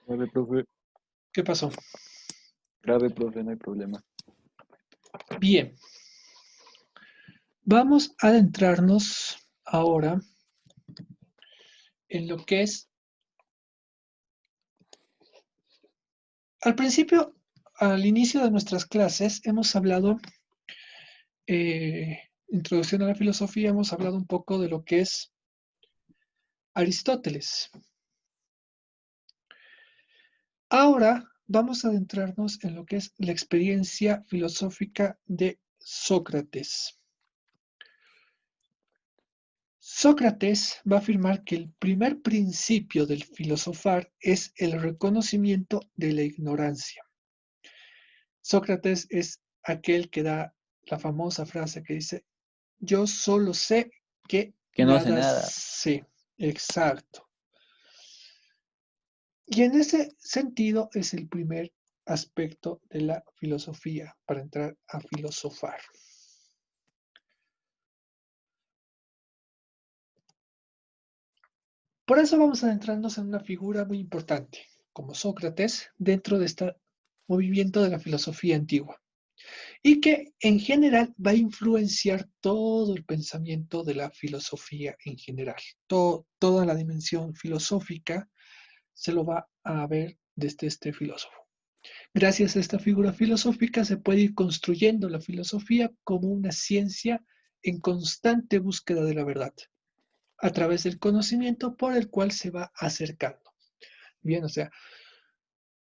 Grave, profe. ¿Qué pasó? Grave, profe, no hay problema. Bien, vamos a adentrarnos ahora en lo que es, al principio, al inicio de nuestras clases, hemos hablado, introducción a la filosofía, hemos hablado un poco de lo que es Aristóteles. Ahora vamos a adentrarnos en lo que es la experiencia filosófica de Sócrates. Sócrates va a afirmar que el primer principio del filosofar es el reconocimiento de la ignorancia. Sócrates es aquel que da la famosa frase que dice, yo solo sé que Que no sé nada nada. sé. Exacto. Y en ese sentido es el primer aspecto de la filosofía para entrar a filosofar. Por eso vamos a adentrarnos en una figura muy importante, como Sócrates, dentro de este movimiento de la filosofía antigua, y que en general va a influenciar todo el pensamiento de la filosofía en general. Toda la dimensión filosófica se lo va a ver desde este filósofo. Gracias a esta figura filosófica se puede ir construyendo la filosofía como una ciencia en constante búsqueda de la verdad, a través del conocimiento por el cual se va acercando. Bien, o sea,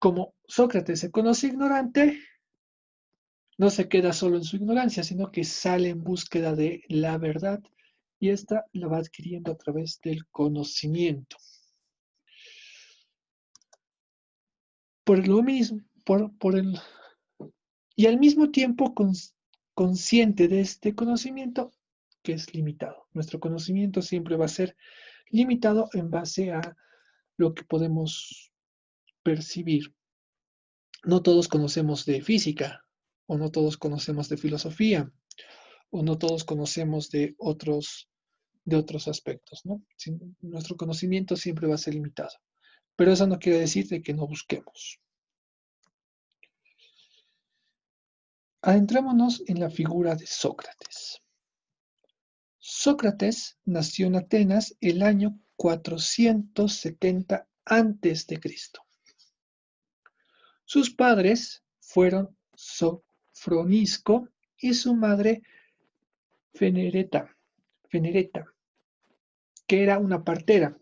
como Sócrates se conoce ignorante, no se queda solo en su ignorancia, sino que sale en búsqueda de la verdad y esta la va adquiriendo a través del conocimiento. Por lo mismo, y al mismo tiempo consciente de este conocimiento que es limitado. Nuestro conocimiento siempre va a ser limitado en base a lo que podemos percibir. No todos conocemos de física, o no todos conocemos de filosofía, o no todos conocemos de otros aspectos, ¿no? Nuestro conocimiento siempre va a ser limitado. Pero eso no quiere decir de que no busquemos. Adentrémonos en la figura de Sócrates. Sócrates nació en Atenas el año 470 a.C. Sus padres fueron Sofronisco y su madre Fenereta, que era una partera.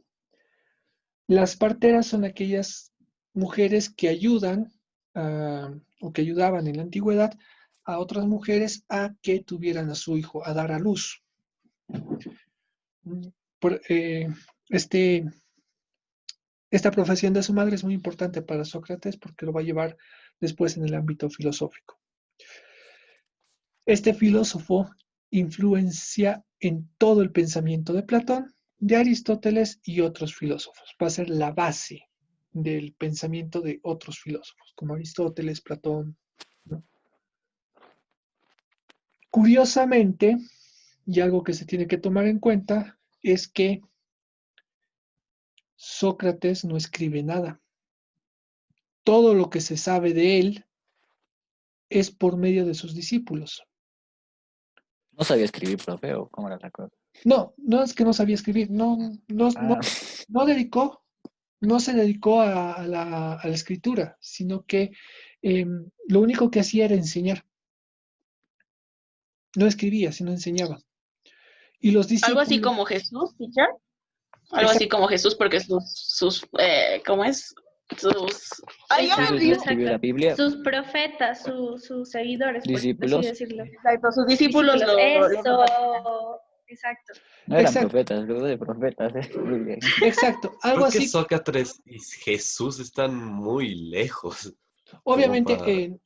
Las parteras son aquellas mujeres que ayudan o que ayudaban en la antigüedad a otras mujeres a que tuvieran a su hijo, a dar a luz. Por, este, esta profesión de su madre es muy importante para Sócrates porque lo va a llevar después en el ámbito filosófico. Este filósofo influencia en todo el pensamiento de Platón, de Aristóteles y otros filósofos. Va a ser la base del pensamiento de otros filósofos, como Aristóteles, Platón, ¿no? Curiosamente, y algo que se tiene que tomar en cuenta, es que Sócrates no escribe nada. Todo lo que se sabe de él es por medio de sus discípulos. No sabía escribir, profe, o cómo era la cosa. No, no es que no sabía escribir, Ah, no dedicó, no se dedicó a la escritura, sino que lo único que hacía era enseñar. No escribía, sino enseñaba. Y los Algo así discípulos, como Jesús, teacher. Algo así exacto, como Jesús, porque ¿cómo es? Sus, ay, ya me Jesús Exacto, no olvidé. escribió la exacto. Biblia. Sus profetas, sus seguidores, por así Discípulos decirlo. Exacto, sus discípulos Discípulos, lo compartían. eso. Exacto. no eran exacto, profetas, luego de profetas. Muy bien. exacto. Algo Creo que así, Sócrates y Jesús están muy lejos, como para... obviamente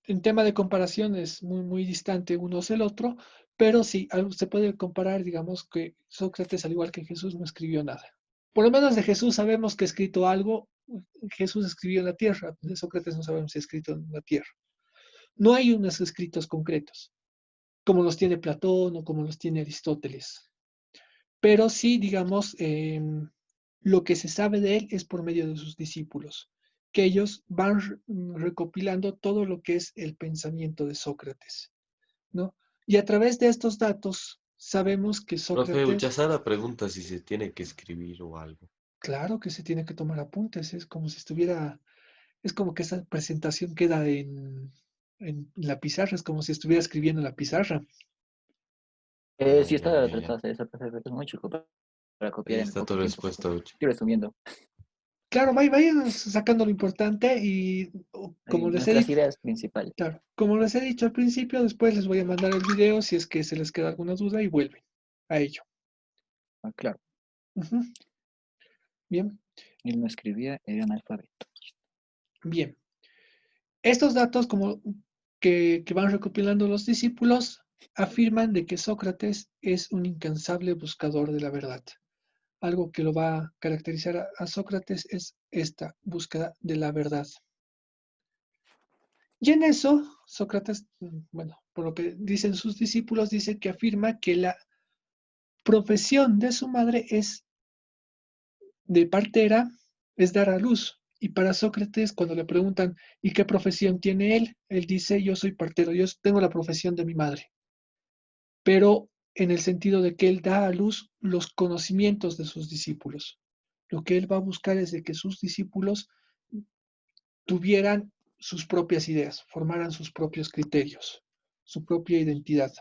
en tema de comparación es muy, muy distante uno del otro, pero sí, se puede comparar, digamos, que Sócrates, al igual que Jesús, no escribió nada. Por lo menos de Jesús sabemos que ha escrito algo. Jesús escribió en la tierra, de Sócrates no sabemos si ha escrito en la tierra. No hay unos escritos concretos, como los tiene Platón o como los tiene Aristóteles, pero sí, digamos, lo que se sabe de él es por medio de sus discípulos. que ellos van recopilando todo lo que es el pensamiento de Sócrates, ¿no? Y a través de estos datos sabemos que Profe, Sócrates, Uchazara pregunta si se tiene que escribir o algo. claro que se tiene que tomar apuntes, es como si estuviera, es como que esa presentación queda en la pizarra, es como si estuviera escribiendo en la pizarra. Ah, Sí, ya, está ya, ya. tratado de esa profe, es muy chico para Ahí copiar en está tu poco tiempo. respuesta, Ucha. Estoy resumiendo. Claro, vayan sacando lo importante y como les he Nuestras dicho, ideas principales. claro, como les he dicho al principio, después les voy a mandar el video si es que se les queda alguna duda y vuelven a ello. Ah, claro, Ujú. Bien, él no escribía, era analfabeto. bien. Estos datos como que van recopilando los discípulos afirman de que Sócrates es un incansable buscador de la verdad. Algo que lo va a caracterizar a Sócrates es esta búsqueda de la verdad. Y en eso, Sócrates, bueno, por lo que dicen sus discípulos, dice que afirma que la profesión de su madre es de partera, es dar a luz. Y para Sócrates, cuando le preguntan, ¿y qué profesión tiene él? Él dice, yo soy partero, yo tengo la profesión de mi madre. Pero en el sentido de que él da a luz los conocimientos de sus discípulos. Lo que él va a buscar es de que sus discípulos tuvieran sus propias ideas, formaran sus propios criterios, su propia identidad.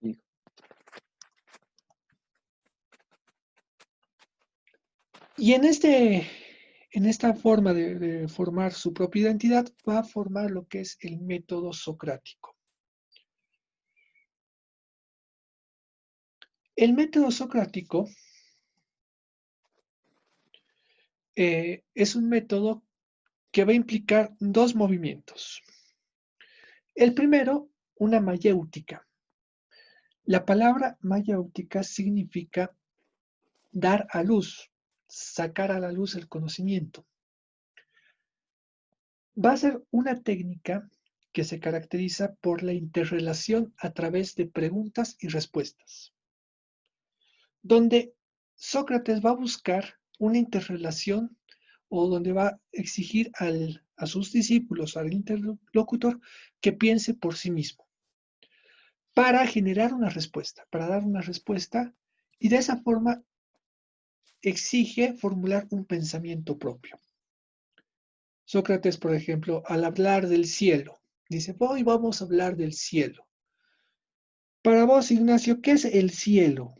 Digo, Y en esta forma de formar su propia identidad, va a formar lo que es el método socrático. El método socrático es un método que va a implicar dos movimientos. El primero, una mayéutica. La palabra mayéutica significa dar a luz, sacar a la luz el conocimiento. Va a ser una técnica que se caracteriza por la interrelación a través de preguntas y respuestas, donde Sócrates va a buscar una interrelación o donde va a exigir a sus discípulos, al interlocutor, que piense por sí mismo, para generar una respuesta, para dar una respuesta, y de esa forma exige formular un pensamiento propio. Sócrates, por ejemplo, al hablar del cielo, dice, hoy vamos a hablar del cielo. Para vos, Ignacio, ¿qué es el cielo?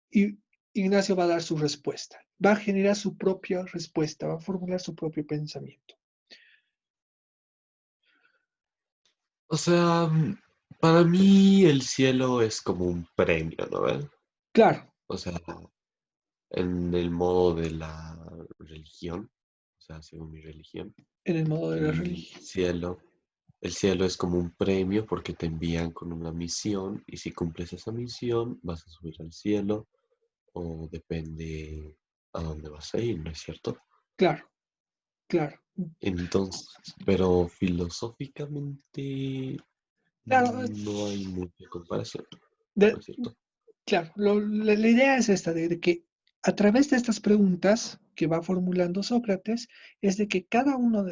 Y Ignacio va a dar su respuesta, va a generar su propia respuesta, va a formular su propio pensamiento. O sea, para mí el cielo es como un premio, ¿no ves? Claro, O sea, en el modo de la religión, o sea, según mi religión, en el modo de la el religión. cielo, el cielo es como un premio porque te envían con una misión y si cumples esa misión vas a subir al cielo o depende a dónde vas a ir, ¿no es cierto? Claro, claro. Entonces, pero filosóficamente Claro, no hay mucha comparación, ¿no de- es cierto? claro. La idea es esta, de que a través de estas preguntas que va formulando Sócrates, es de que cada uno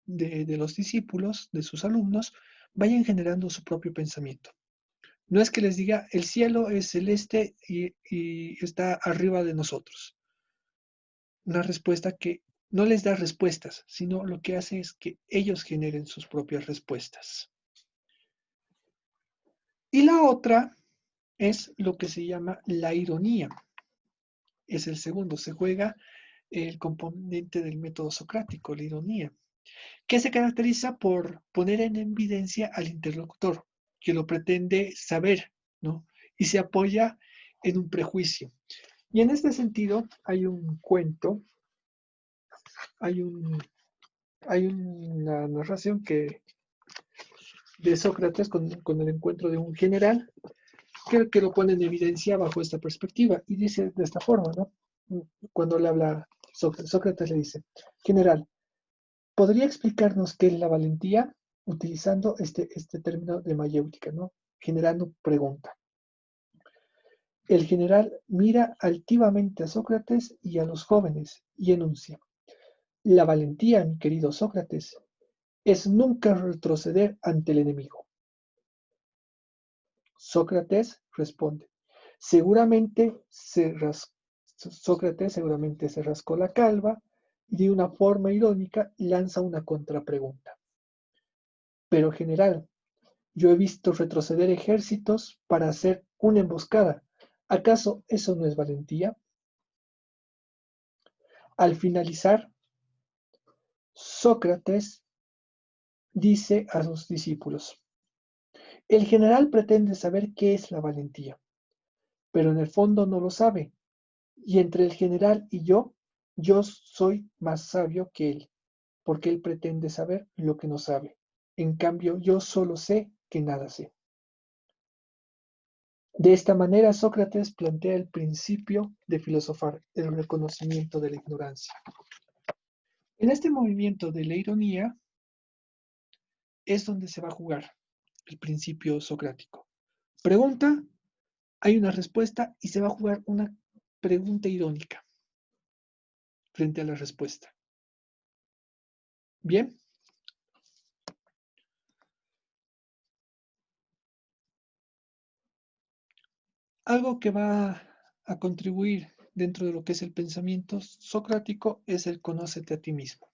de los discípulos, de sus alumnos, vayan generando su propio pensamiento. No es que les diga, el cielo es celeste y está arriba de nosotros. Una respuesta que no les da respuestas, sino lo que hace es que ellos generen sus propias respuestas. Y la otra es lo que se llama la ironía. Es el segundo, se juega el componente del método socrático, la ironía, que se caracteriza por poner en evidencia al interlocutor, que lo pretende saber, ¿no? Y se apoya en un prejuicio. Y en este sentido hay un cuento, hay, un, hay una narración de Sócrates con el encuentro de un general que lo pone en evidencia bajo esta perspectiva y dice de esta forma, ¿no? Cuando le habla Sócrates le dice, general, ¿podría explicarnos qué es la valentía? Utilizando este término de mayéutica, ¿no? Generando pregunta. El general mira altivamente a Sócrates y a los jóvenes y enuncia: la valentía, mi querido Sócrates, es nunca retroceder ante el enemigo. Sócrates responde: Sócrates seguramente se rascó la calva y de una forma irónica lanza una contrapregunta. Pero general, yo he visto retroceder ejércitos para hacer una emboscada. ¿Acaso eso no es valentía? Al finalizar, Sócrates dice a sus discípulos: el general pretende saber qué es la valentía, pero en el fondo no lo sabe, y entre el general y yo soy más sabio que él, porque él pretende saber lo que no sabe. En cambio, yo solo sé que nada sé. De esta manera, Sócrates plantea el principio de filosofar, el reconocimiento de la ignorancia. En este movimiento de la ironía es donde se va a jugar el principio socrático. Pregunta, hay una respuesta y se va a jugar una pregunta irónica frente a la respuesta. Bien. Algo que va a contribuir dentro de lo que es el pensamiento socrático es el conócete a ti mismo.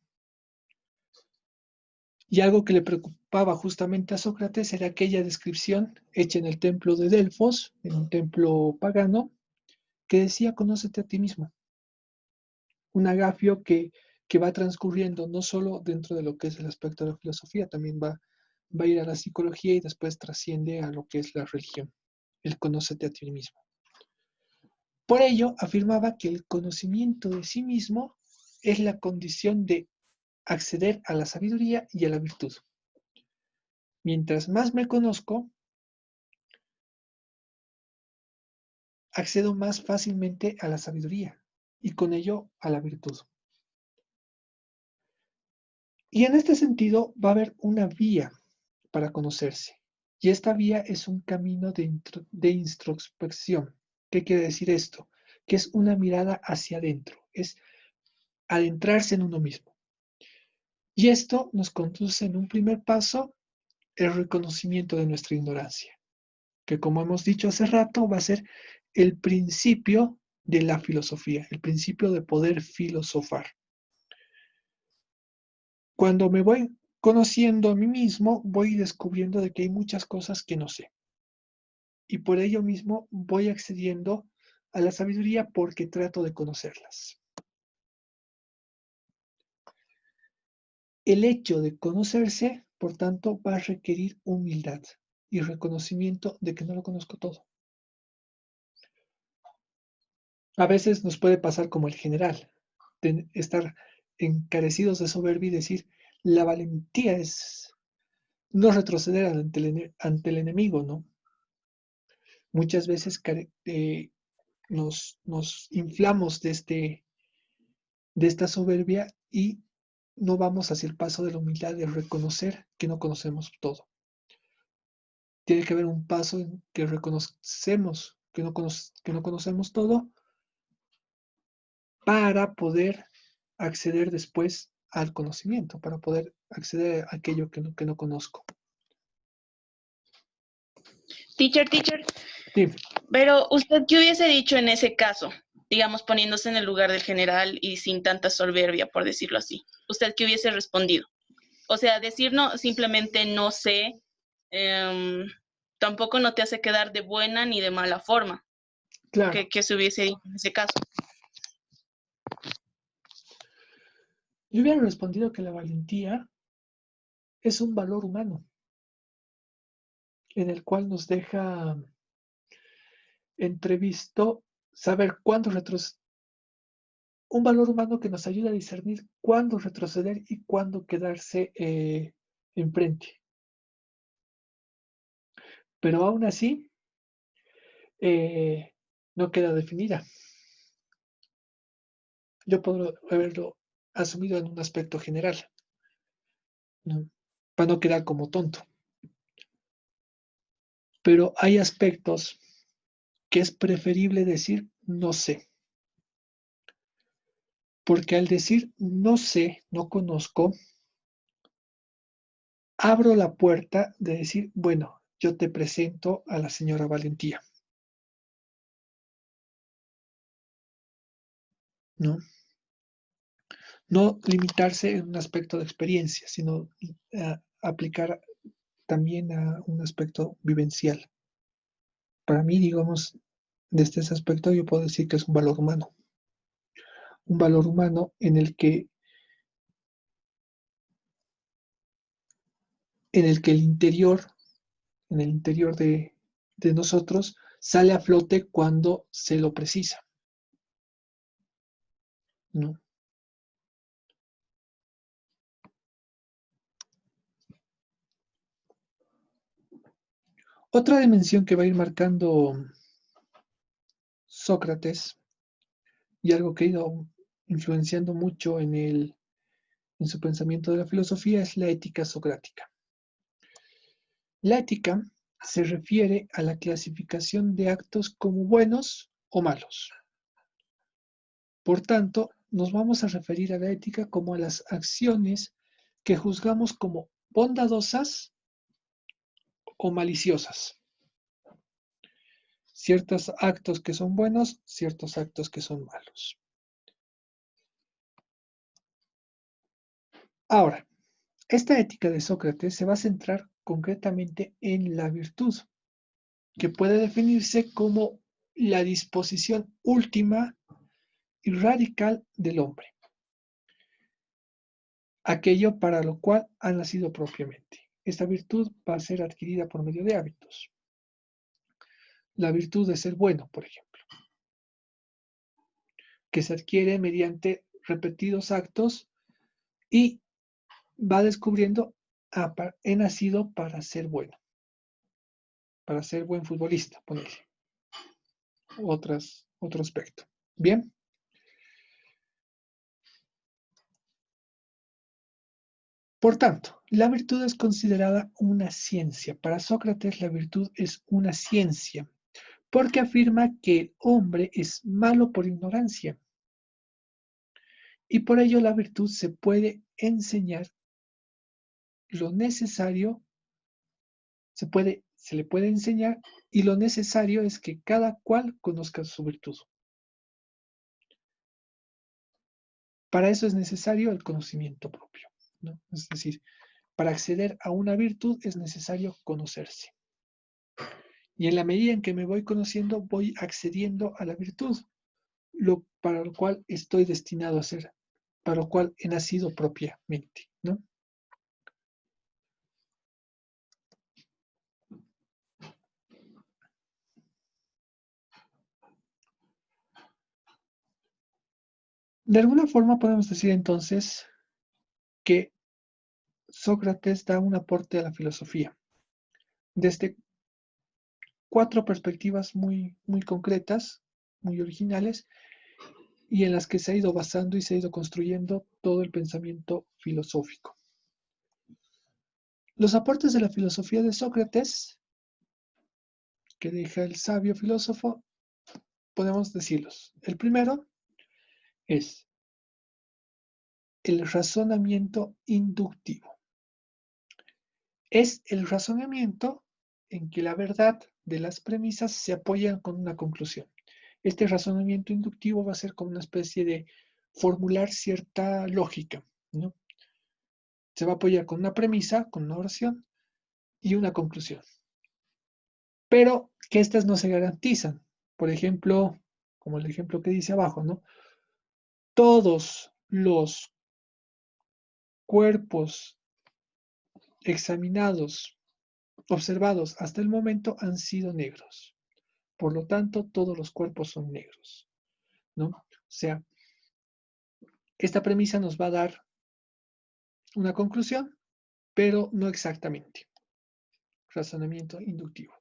Y algo que le preocupaba justamente a Sócrates era aquella descripción hecha en el templo de Delfos, en un templo pagano, que decía conócete a ti mismo. Un agafio que va transcurriendo no solo dentro de lo que es el aspecto de la filosofía, también va a ir a la psicología y después trasciende a lo que es la religión, el conócete a ti mismo. Por ello, afirmaba que el conocimiento de sí mismo es la condición de acceder a la sabiduría y a la virtud. Mientras más me conozco, accedo más fácilmente a la sabiduría y con ello a la virtud. Y en este sentido va a haber una vía para conocerse. Y esta vía es un camino de introspección. ¿Qué quiere decir esto? Que es una mirada hacia adentro, es adentrarse en uno mismo. Y esto nos conduce en un primer paso el reconocimiento de nuestra ignorancia, que como hemos dicho hace rato va a ser el principio de la filosofía, el principio de poder filosofar. Cuando me voy conociendo a mí mismo, voy descubriendo de que hay muchas cosas que no sé. Y por ello mismo voy accediendo a la sabiduría porque trato de conocerlas. El hecho de conocerse, por tanto, va a requerir humildad y reconocimiento de que no lo conozco todo. A veces nos puede pasar como el general, de estar encarecidos de soberbia y decir, la valentía es no retroceder ante el enemigo, ¿no? Muchas veces nos inflamos de esta soberbia y no vamos hacia el paso de la humildad de reconocer que no conocemos todo. Tiene que haber un paso en que reconocemos que no conocemos todo para poder acceder después al conocimiento, para poder acceder a aquello que no conozco. Teacher, Sí. pero ¿usted qué hubiese dicho en ese caso? Digamos, poniéndose en el lugar del general y sin tanta soberbia, por decirlo así. ¿Usted qué hubiese respondido? O sea, decir no, simplemente no sé, tampoco no te hace quedar de buena ni de mala forma. Claro. Que se hubiese dicho en ese caso. Yo hubiera respondido que la valentía es un valor humano en el cual nos deja entrevisto saber cuándo retroceder, un valor humano que nos ayuda a discernir cuándo retroceder y cuándo quedarse enfrente. Pero aún así, no queda definida. Yo puedo haberlo asumido en un aspecto general, ¿no? Para no quedar como tonto. Pero hay aspectos que es preferible decir no sé. Porque al decir no sé, no conozco, abro la puerta de decir, bueno, yo te presento a la señora Valentía. ¿No? No limitarse en un aspecto de experiencia, sino aplicar también a un aspecto vivencial. Para mí, digamos, desde ese aspecto yo puedo decir que es un valor humano. Un valor humano en el que el interior, en el interior de nosotros, sale a flote cuando se lo precisa, ¿no? Otra dimensión que va a ir marcando Sócrates y algo que ha ido influenciando mucho en su pensamiento de la filosofía es la ética socrática. La ética se refiere a la clasificación de actos como buenos o malos. Por tanto, nos vamos a referir a la ética como a las acciones que juzgamos como bondadosas o maliciosas. Ciertos actos que son buenos, ciertos actos que son malos. Ahora, esta ética de Sócrates se va a centrar concretamente en la virtud, que puede definirse como la disposición última y radical del hombre, aquello para lo cual ha nacido propiamente. Esta virtud va a ser adquirida por medio de hábitos. La virtud de ser bueno, por ejemplo, que se adquiere mediante repetidos actos y va descubriendo, he nacido para ser bueno, para ser buen futbolista, ponerle. Otro aspecto. Bien. Por tanto, la virtud es considerada una ciencia. Para Sócrates, la virtud es una ciencia, porque afirma que el hombre es malo por ignorancia. Y por ello la virtud se puede enseñar lo necesario, se le puede enseñar, y lo necesario es que cada cual conozca su virtud. Para eso es necesario el conocimiento propio, ¿no? Es decir, para acceder a una virtud es necesario conocerse. Y en la medida en que me voy conociendo, voy accediendo a la virtud, para lo cual estoy destinado a ser, para lo cual he nacido propiamente, ¿no? De alguna forma podemos decir entonces que Sócrates da un aporte a la filosofía desde 4 perspectivas muy, muy concretas, muy originales, y en las que se ha ido basando y se ha ido construyendo todo el pensamiento filosófico. Los aportes de la filosofía de Sócrates, que deja el sabio filósofo, podemos decirlos. El primero es el razonamiento inductivo. Es el razonamiento en que la verdad de las premisas se apoyan con una conclusión. Este razonamiento inductivo va a ser como una especie de formular cierta lógica, ¿no? Se va a apoyar con una premisa, con una oración y una conclusión. Pero que estas no se garantizan. Por ejemplo, como el ejemplo que dice abajo, ¿no? Todos los cuerpos examinados, observados hasta el momento han sido negros. Por lo tanto, todos los cuerpos son negros, ¿no? O sea, esta premisa nos va a dar una conclusión, pero no exactamente. Razonamiento inductivo.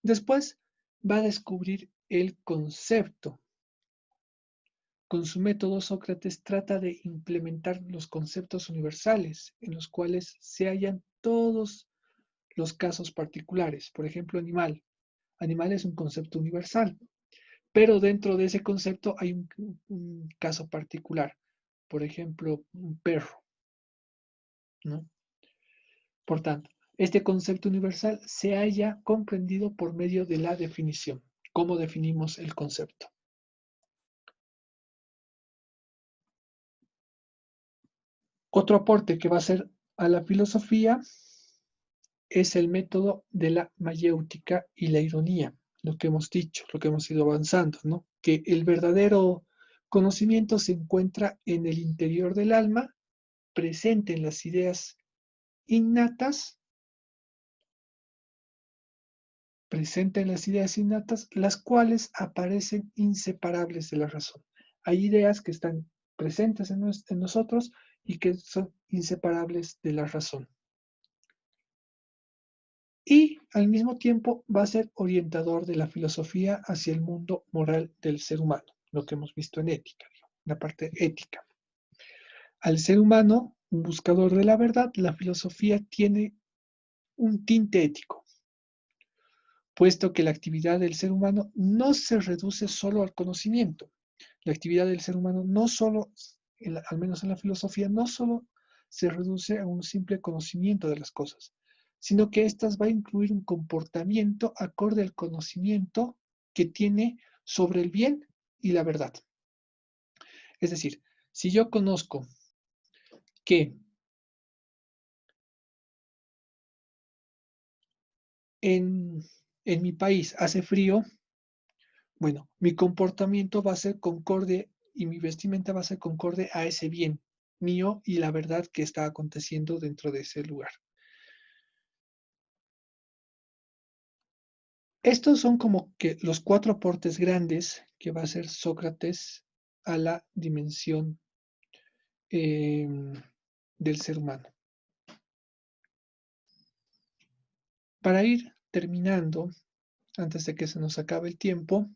Después va a descubrir el concepto. Con su método, Sócrates trata de implementar los conceptos universales en los cuales se hallan todos los casos particulares. Por ejemplo, animal. Animal es un concepto universal, pero dentro de ese concepto hay un caso particular. Por ejemplo, un perro, ¿no? Por tanto, este concepto universal se halla comprendido por medio de la definición. ¿Cómo definimos el concepto? Otro aporte que va a ser a la filosofía es el método de la mayéutica y la ironía, lo que hemos dicho, lo que hemos ido avanzando, ¿no? Que el verdadero conocimiento se encuentra en el interior del alma, presente en las ideas innatas, las cuales aparecen inseparables de la razón. Hay ideas que están presentes en nosotros y que son inseparables de la razón. Y al mismo tiempo va a ser orientador de la filosofía hacia el mundo moral del ser humano, lo que hemos visto en ética, la parte ética. Al ser humano, un buscador de la verdad, la filosofía tiene un tinte ético, puesto que la actividad del ser humano no se reduce solo al conocimiento. La actividad del ser humano no solo, al menos en la filosofía, no solo se reduce a un simple conocimiento de las cosas, sino que éstas va a incluir un comportamiento acorde al conocimiento que tiene sobre el bien y la verdad. Es decir, si yo conozco que en mi país hace frío, bueno, mi comportamiento va a ser concorde y mi vestimenta va a ser concorde a ese bien mío y la verdad que está aconteciendo dentro de ese lugar. Estos son como que los 4 aportes grandes que va a hacer Sócrates a la dimensión del ser humano. Para ir terminando, antes de que se nos acabe el tiempo,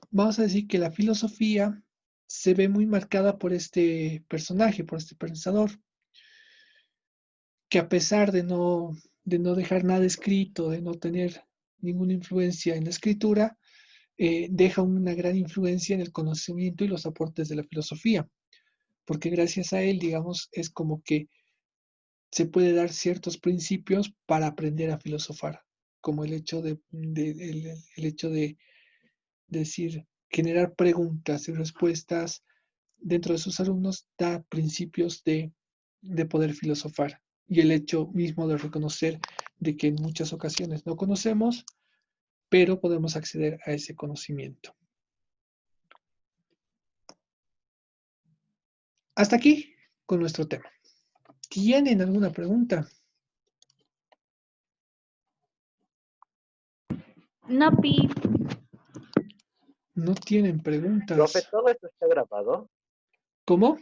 vamos a decir que la filosofía se ve muy marcada por este personaje, por este pensador, que a pesar de no dejar nada escrito, de no tener ninguna influencia en la escritura, deja una gran influencia en el conocimiento y los aportes de la filosofía, porque gracias a él, digamos, es como que se puede dar ciertos principios para aprender a filosofar, como el hecho el hecho de decir, generar preguntas y respuestas dentro de sus alumnos da principios de poder filosofar. Y el hecho mismo de reconocer de que en muchas ocasiones no conocemos, pero podemos acceder a ese conocimiento. Hasta aquí con nuestro tema. ¿Tienen alguna pregunta? No, Pi. No tienen preguntas. Profe, todo esto está grabado. ¿Cómo?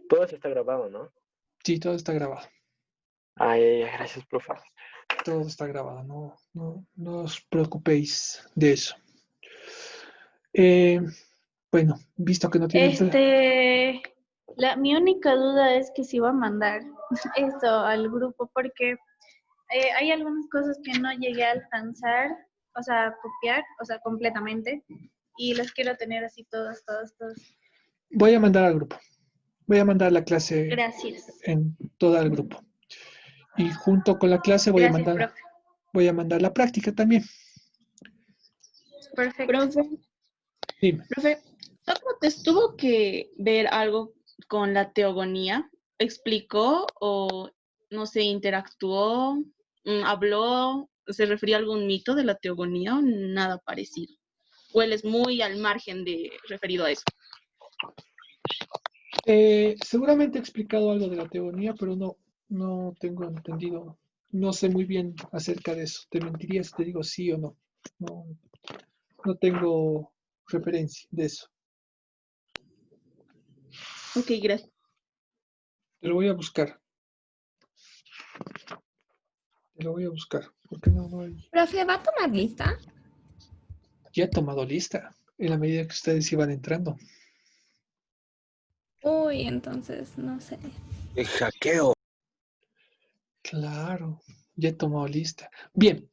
Todo esto está grabado, ¿no? Sí, todo está grabado. Ay, gracias, profe. Todo está grabado, no os preocupéis de eso. Bueno, visto que no tienen... Mi única duda es que si va a mandar esto al grupo, porque hay algunas cosas que no llegué a alcanzar, o sea, copiar, o sea, completamente, y las quiero tener así todas. Voy a mandar al grupo. Voy a mandar la clase. Gracias. En todo el grupo. Y junto con la clase voy a mandar la práctica también. Perfecto. Profe, Dime. profe, ¿Sócrates tuvo que ver algo con la teogonía? ¿Explicó o, no sé, interactuó, habló, se refería a algún mito de la teogonía o nada parecido? ¿O él es muy al margen de referido a eso? Seguramente he explicado algo de la teogonía, pero no tengo entendido. No sé muy bien acerca de eso. Te mentiría si te digo sí o no. No tengo referencia de eso. Ok, gracias. Te lo voy a buscar. Porque no hay... Profe, ¿va a tomar lista? Ya he tomado lista, en la medida que ustedes iban entrando. Uy, entonces, no sé. El hackeo. Claro. Ya he tomado lista. Bien,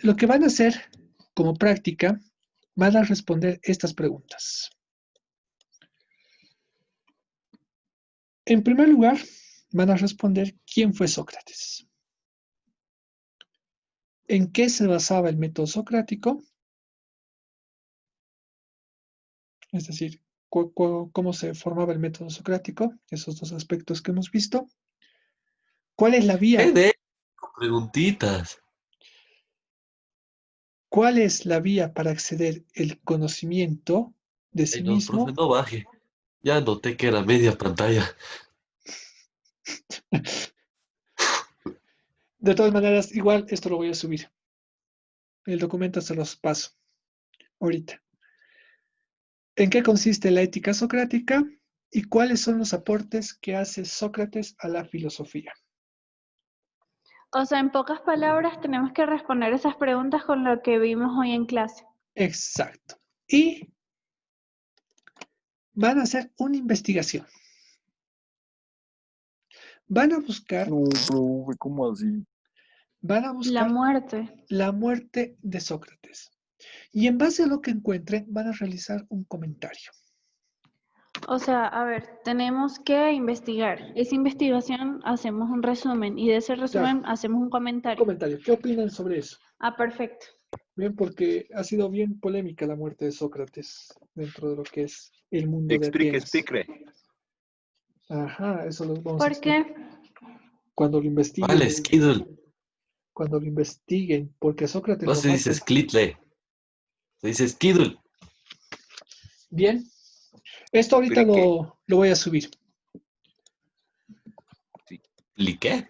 lo que van a hacer como práctica, van a responder estas preguntas. En primer lugar, van a responder quién fue Sócrates, en qué se basaba el método socrático, es decir, cómo se formaba el método socrático, esos dos aspectos que hemos visto. ¿Cuál es la vía? Preguntitas. ¿Cuál es la vía para acceder al conocimiento de sí Ay, no, profe, mismo? no baje. Ya noté que era media pantalla. De todas maneras, igual esto lo voy a subir. El documento se los paso ahorita. ¿En qué consiste la ética socrática y cuáles son los aportes que hace Sócrates a la filosofía? O sea, en pocas palabras, tenemos que responder esas preguntas con lo que vimos hoy en clase. Exacto. Y van a hacer una investigación. Van a buscar, No, profe, ¿cómo así? van a La buscar muerte. la muerte de Sócrates. Y en base a lo que encuentren, van a realizar un comentario. O sea, a ver, tenemos que investigar. Esa investigación hacemos un resumen y de ese resumen hacemos un Un comentario. comentario. ¿Qué opinan sobre eso? Ah, perfecto. Bien, porque ha sido bien polémica la muerte de Sócrates dentro de lo que es el mundo de Explique, Atenas. explique. Ajá, eso lo vamos a ¿Por explicar. qué? Cuando lo investiguen, Vale, Skidul. cuando lo investiguen, porque Sócrates No lo se dice matan. Sklitle. Se dice Skidul. Bien, esto ahorita Explique. lo voy a subir. ¿Y qué?